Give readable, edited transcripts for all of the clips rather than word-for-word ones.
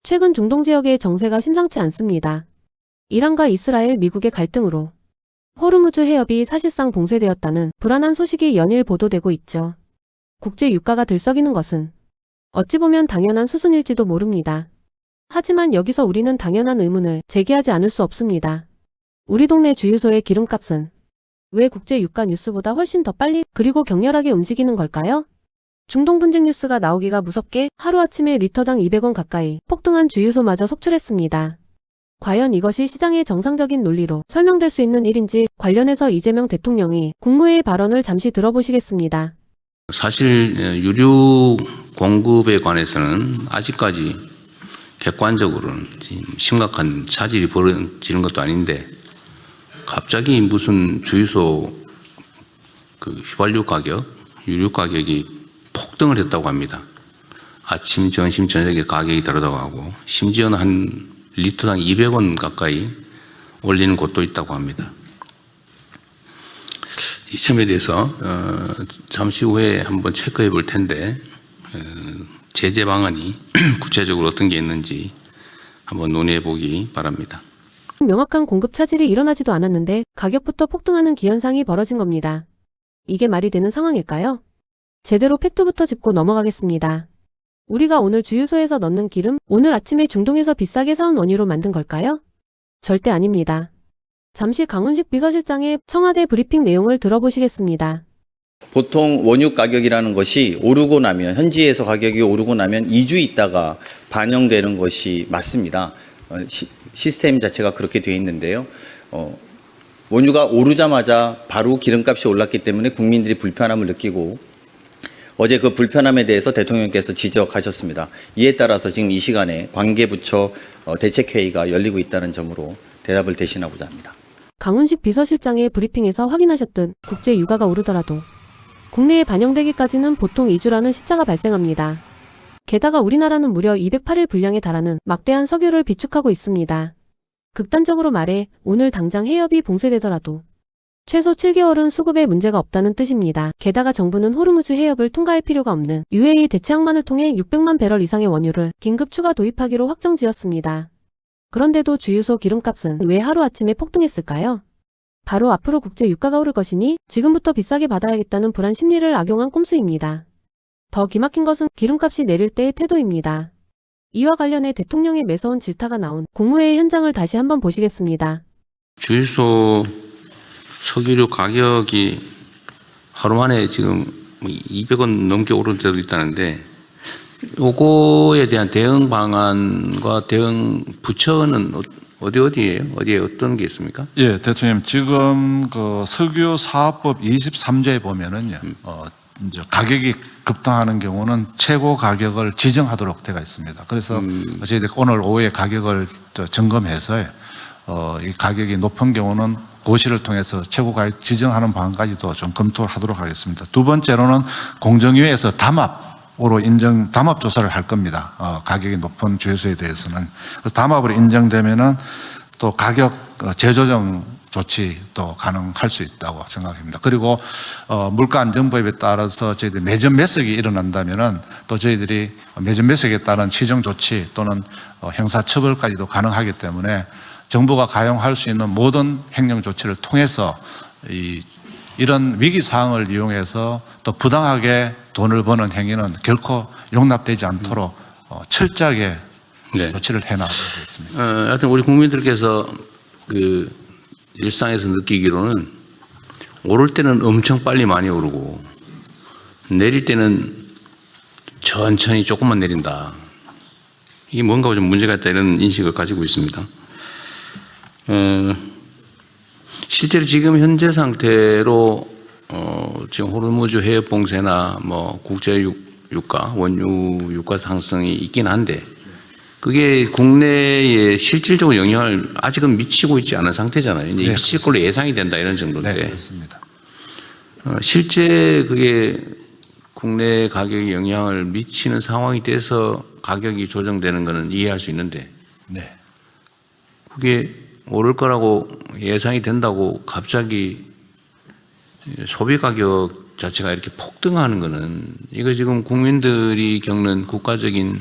최근 중동 지역의 정세가 심상치 않습니다. 이란과 이스라엘, 미국의 갈등으로 호르무즈 해협이 사실상 봉쇄되었다는 불안한 소식이 연일 보도되고 있죠. 국제 유가가 들썩이는 것은 어찌 보면 당연한 수순일지도 모릅니다. 하지만 여기서 우리는 당연한 의문을 제기하지 않을 수 없습니다. 우리 동네 주유소의 기름값은 왜 국제 유가 뉴스보다 훨씬 더 빨리 그리고 격렬하게 움직이는 걸까요? 중동 분쟁 뉴스가 나오기가 무섭게 하루아침에 리터당 200원 가까이 폭등한 주유소마저 속출했습니다. 과연 이것이 시장의 정상적인 논리로 설명될 수 있는 일인지 관련해서 이재명 대통령이 국무회의 발언을 잠시 들어보시겠습니다. 사실 유류 공급에 관해서는 아직까지 객관적으로는 심각한 차질이 벌어지는 것도 아닌데 갑자기 무슨 주유소 그 휘발유 가격, 유류 가격이 폭등을 했다고 합니다. 아침, 점심, 저녁에 가격이 다르다고 하고 심지어는 한 리터당 200원 가까이 올리는 곳도 있다고 합니다. 이 점에 대해서 잠시 후에 한번 체크해 볼 텐데 제재 방안이 구체적으로 어떤 게 있는지 한번 논의해 보기 바랍니다. 명확한 공급 차질이 일어나지도 않았는데 가격부터 폭등하는 기현상이 벌어진 겁니다. 이게 말이 되는 상황일까요? 제대로 팩트부터 짚고 넘어가겠습니다. 우리가 오늘 주유소에서 넣는 기름, 오늘 아침에 중동에서 비싸게 사온 원유로 만든 걸까요? 절대 아닙니다. 잠시 강훈식 비서실장의 청와대 브리핑 내용을 들어보시겠습니다. 보통 원유 가격이라는 것이 오르고 나면, 현지에서 가격이 오르고 나면 2주 있다가 반영되는 것이 맞습니다. 시스템 자체가 그렇게 되어 있는데요. 원유가 오르자마자 바로 기름값이 올랐기 때문에 국민들이 불편함을 느끼고 어제 그 불편함에 대해서 대통령께서 지적하셨습니다. 이에 따라서 지금 이 시간에 관계부처 대책회의가 열리고 있다는 점으로 대답을 대신하고자 합니다. 강훈식 비서실장의 브리핑에서 확인하셨듯 국제 유가가 오르더라도 국내에 반영되기까지는 보통 2주라는 시차가 발생합니다. 게다가 우리나라는 무려 208일 분량에 달하는 막대한 석유를 비축하고 있습니다. 극단적으로 말해 오늘 당장 해협이 봉쇄되더라도 최소 7개월은 수급에 문제가 없다는 뜻입니다. 게다가 정부는 호르무즈 해협을 통과할 필요가 없는 UAE 대체항만을 통해 600만 배럴 이상의 원유를 긴급 추가 도입하기로 확정지었습니다. 그런데도 주유소 기름값은 왜 하루아침에 폭등했을까요? 바로 앞으로 국제 유가가 오를 것이니 지금부터 비싸게 받아야겠다는 불안 심리를 악용한 꼼수입니다. 더 기막힌 것은 기름값이 내릴 때의 태도입니다. 이와 관련해 대통령의 매서운 질타가 나온 국무회의 현장을 다시 한번 보시겠습니다. 주유소 석유류 가격이 하루 만에 지금 200원 넘게 오를 때도 있다는데 요거에 대한 대응 방안과 대응 부처는 어디에요? 어디에 어떤 게 있습니까? 예, 대통령 지금 그 석유 사업법 23조에 보면은요, 이제 가격이 급등하는 경우는 최고 가격을 지정하도록 되어 있습니다. 그래서 저희들 오늘 오후에 가격을 점검해서 이 가격이 높은 경우는 고시를 통해서 최고 가격 지정하는 방안까지도 좀 검토를 하도록 하겠습니다. 두 번째로는 공정위에서 담합으로 담합 조사를 할 겁니다. 가격이 높은 주유소에 대해서는. 그래서 담합으로 인정되면은 또 가격 재조정 조치도 가능할 수 있다고 생각합니다. 그리고 물가안정법에 따라서 저희들이 매점 매석이 일어난다면은 또 저희들이 매점 매석에 따른 시정 조치 또는 형사처벌까지도 가능하기 때문에 정부가 가용할 수 있는 모든 행정 조치를 통해서 이런 위기 상황을 이용해서 또 부당하게 돈을 버는 행위는 결코 용납되지 않도록 철저하게 네. 조치를 해나가겠습니다. 하여튼 우리 국민들께서 그 일상에서 느끼기로는 오를 때는 엄청 빨리 많이 오르고 내릴 때는 천천히 조금만 내린다. 이게 뭔가 좀 문제가 있다 이런 인식을 가지고 있습니다. 실제로 지금 현재 상태로 지금 호르무즈 해협 봉쇄나 뭐 국제 유가, 원유 유가 상승이 있긴 한데 그게 국내에 실질적으로 영향을 아직은 미치고 있지 않은 상태잖아요. 이제 네, 미칠 걸로 예상이 된다 이런 정도인데. 네, 그렇습니다. 실제 그게 국내 가격에 영향을 미치는 상황이 돼서 가격이 조정되는 것은 이해할 수 있는데 네. 그게 오를 거라고 예상이 된다고 갑자기 소비 가격 자체가 이렇게 폭등하는 거는 이거 지금 국민들이 겪는 국가적인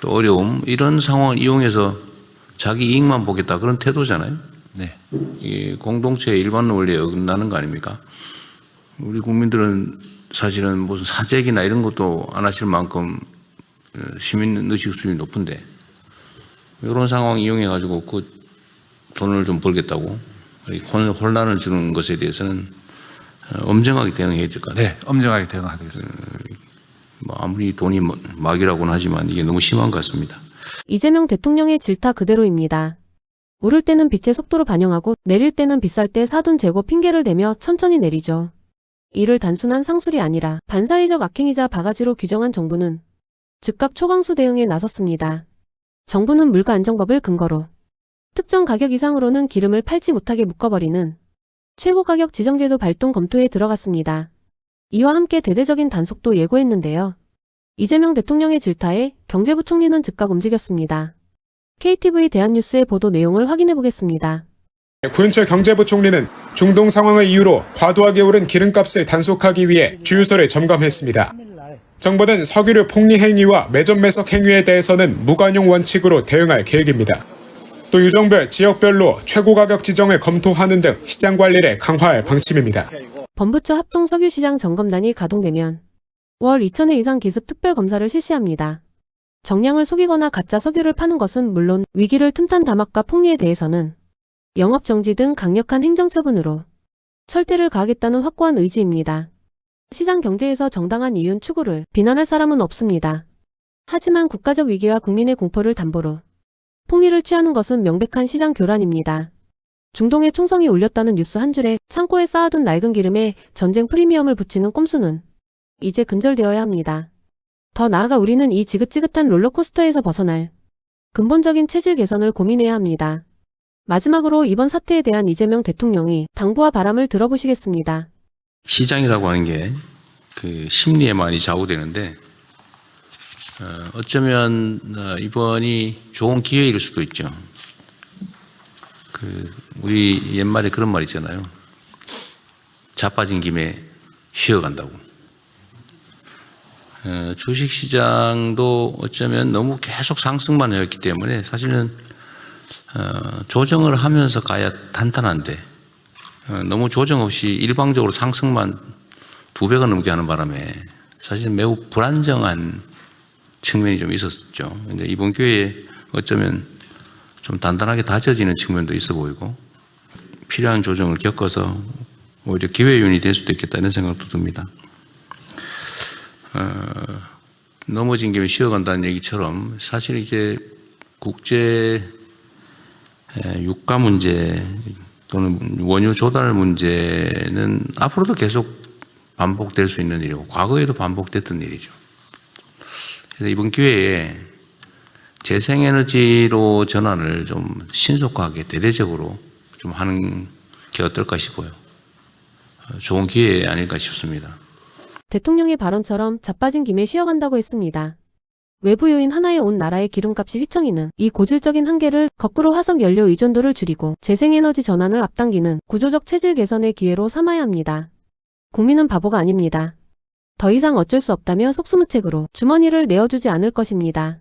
또 어려움 이런 상황을 이용해서 자기 이익만 보겠다 그런 태도잖아요. 네. 이 공동체의 일반 원리에 어긋나는 거 아닙니까? 우리 국민들은 사실은 무슨 사재기나 이런 것도 안 하실 만큼 시민 의식 수준이 높은데 이런 상황 이용해 가지고 그 돈을 좀 벌겠다고 혼란을 주는 것에 대해서는 엄정하게 대응해야 될 것 같아요. 네, 엄정하게 대응하겠습니다. 뭐 아무리 돈이 막이라고는 하지만 이게 너무 심한 것 같습니다. 이재명 대통령의 질타 그대로입니다. 오를 때는 빛의 속도로 반영하고 내릴 때는 비쌀 때 사돈 재고 핑계를 대며 천천히 내리죠. 이를 단순한 상술이 아니라 반사회적 악행이자 바가지로 규정한 정부는 즉각 초강수 대응에 나섰습니다. 정부는 물가안정법을 근거로 특정 가격 이상으로는 기름을 팔지 못하게 묶어버리는 최고가격 지정제도 발동 검토에 들어갔습니다. 이와 함께 대대적인 단속도 예고했는데요. 이재명 대통령의 질타에 경제부 총리는 즉각 움직였습니다. KTV 대한뉴스의 보도 내용을 확인해 보겠습니다. 구윤철 경제부 총리는 중동 상황을 이유로 과도하게 오른 기름값을 단속하기 위해 주유소를 점검했습니다. 정부는 석유류 폭리 행위와 매점 매석 행위에 대해서는 무관용 원칙으로 대응할 계획입니다. 또 유종별, 지역별로 최고 가격 지정을 검토하는 등 시장 관리를 강화할 방침입니다. 범부처 합동 석유시장 점검단이 가동되면 월 2,000회 이상 기습 특별검사를 실시합니다. 정량을 속이거나 가짜 석유를 파는 것은 물론 위기를 틈탄 담합과 폭리에 대해서는 영업정지 등 강력한 행정처분으로 철퇴를 가하겠다는 확고한 의지입니다. 시장 경제에서 정당한 이윤 추구를 비난할 사람은 없습니다. 하지만 국가적 위기와 국민의 공포를 담보로 폭리를 취하는 것은 명백한 시장 교란입니다. 중동에 총성이 울렸다는 뉴스 한 줄에 창고에 쌓아둔 낡은 기름에 전쟁 프리미엄을 붙이는 꼼수는 이제 근절되어야 합니다. 더 나아가 우리는 이 지긋지긋한 롤러코스터에서 벗어날 근본적인 체질 개선을 고민해야 합니다. 마지막으로 이번 사태에 대한 이재명 대통령이 당부와 바람을 들어보시겠습니다. 시장이라고 하는 게 그 심리에 많이 좌우되는데 어쩌면 이번이 좋은 기회일 수도 있죠. 우리 옛말에 그런 말 있잖아요. 자빠진 김에 쉬어간다고. 주식시장도 어쩌면 너무 계속 상승만 해왔기 때문에 사실은 조정을 하면서 가야 단단한데 너무 조정 없이 일방적으로 상승만 2배가 넘게 하는 바람에 사실 매우 불안정한 측면이 좀 있었죠. 근데 이번 기회에 어쩌면 좀 단단하게 다져지는 측면도 있어 보이고 필요한 조정을 겪어서 오히려 기회윤이 될 수도 있겠다 이런 생각도 듭니다. 넘어진 김에 쉬어간다는 얘기처럼 사실 이제 국제 유가 문제 또는 원유 조달 문제는 앞으로도 계속 반복될 수 있는 일이고 과거에도 반복됐던 일이죠. 그래서 이번 기회에 재생에너지로 전환을 좀 신속하게 대대적으로 좀 하는 게 어떨까 싶어요. 좋은 기회 아닐까 싶습니다. 대통령의 발언처럼 자빠진 김에 쉬어간다고 했습니다. 외부 요인 하나에 온 나라의 기름값이 휘청이는 이 고질적인 한계를 거꾸로 화석 연료 의존도를 줄이고 재생에너지 전환을 앞당기는 구조적 체질 개선의 기회로 삼아야 합니다. 국민은 바보가 아닙니다. 더 이상 어쩔 수 없다며 속수무책으로 주머니를 내어주지 않을 것입니다.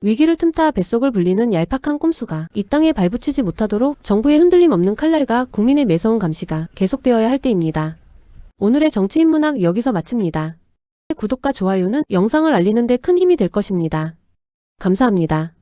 위기를 틈타 뱃속을 불리는 얄팍한 꼼수가 이 땅에 발붙이지 못하도록 정부의 흔들림 없는 칼날과 국민의 매서운 감시가 계속되어야 할 때입니다. 오늘의 정치인문학 여기서 마칩니다. 구독과 좋아요는 영상을 알리는 데 큰 힘이 될 것입니다. 감사합니다.